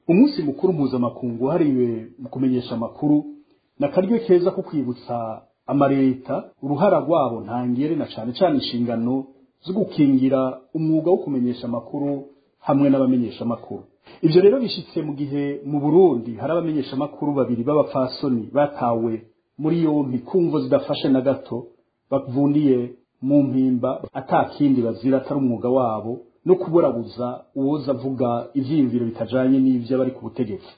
umunsi mukuru mpuzamakungu hariwe mu kumenyesha amakuru nakaryo keza ko kwibutsa amareta uruhara rwabo ntangere na cane cane inshingano zo gukingira umwuga wo kumenyesha amakuru hamwe n'abamenyesha amakuru. Ivyo rero bishitse mu gihe mu Burundi hari abamenyesha amakuru babiri b'abapfasoni batawe muri yompi kumvo zidafashe na gato bavundiye mu mpimba atakindi bazira atari umwuga wabo no kuburabuza uwoza avuga ivyiyumviro bitajanye n'ivyo bari ku butegetsi.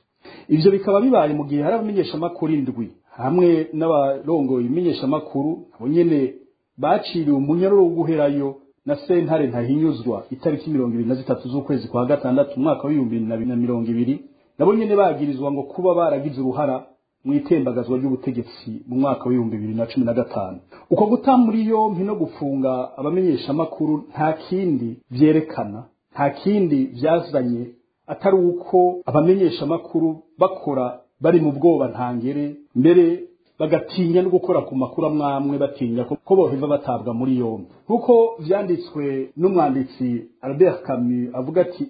Ivyo bikaba bibaye mu gihe hari abamenyesha amakuru indwi hamwe n'abarongoye imenyesha amakuru abo nyene baciriwe umunyororo wo guherayo na sentare ntahinyuzwa itariki 23 z'ukwezi kwa gatandatu umwaka wa 2020 nabo nyene bagirizwa ngo kuba baragize uruhara mu itembagazwa ry'ubutegetsi mu mwaka wa 2015. Uko guta muri yo mpino gufunga abamenyesha amakuru nta kindi vyerekana, nta kindi vyazanye atari uko abamenyesha amakuru bakora bari mu bwoba ntangere, mbere bagatinya no gukora ku makuru amwamwe batinya ko boheva batabwa muri yombi. Nkuko vyanditswe n'umwanditsi Albert Camus avuga ati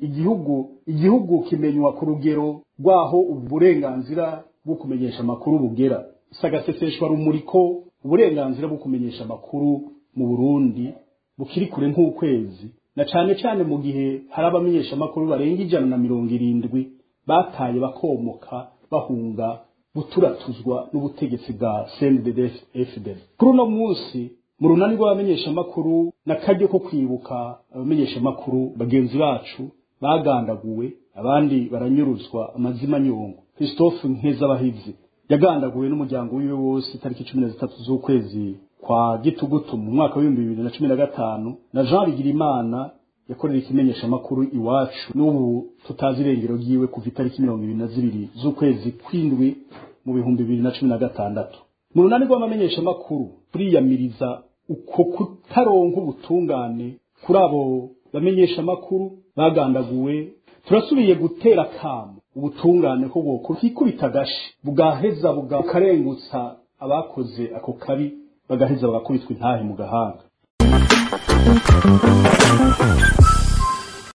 igihugu kimenywa ku rugero rwaho uburenganzira bwo kumenyesha amakuru bugera. Sagaseseshwa rumuriko uburenganzira bwo kumenyesha amakuru mu Burundi bukiri kure nk'ukwezi, na cane cane mu gihe hari abamenyesha amakuru barenga 170 bataye bakomoka bahunga guturatuzwa n'ubutegetsi bwa CNDD-FDD. Kuri uno munsi mu runani rw'abamenyesha amakuru nakaryo ko kwibuka abamenyesha amakuru bagenzi bacu bagandaguwe, abandi baranyuruzwa amazima nyongo. Christophe Nkezabahizi yagandaguwe n'umuryango wiwe wose tariki 13 z'ukwezi kwa Gitugutu mu mwaka wa 2015 na Jean Bigirimana yakorera ikimenyesha amakuru iwacu n'ubu tutazi irengero ryiwe kuva itariki 22 z'ukwezi kwindwi mu 2016. Mu runani rw'abamenyesha amakuru turiyamiriza uko kutaronka ubutungane kuri abo bamenyesha amakuru bagandaguwe. Turasubiye gutera kamo ubutungane ko bwo kikubita gashi bugaheza bugakarengutsa abakoze ako kabi bagaheza bagakubitwa intahe mu gahanga.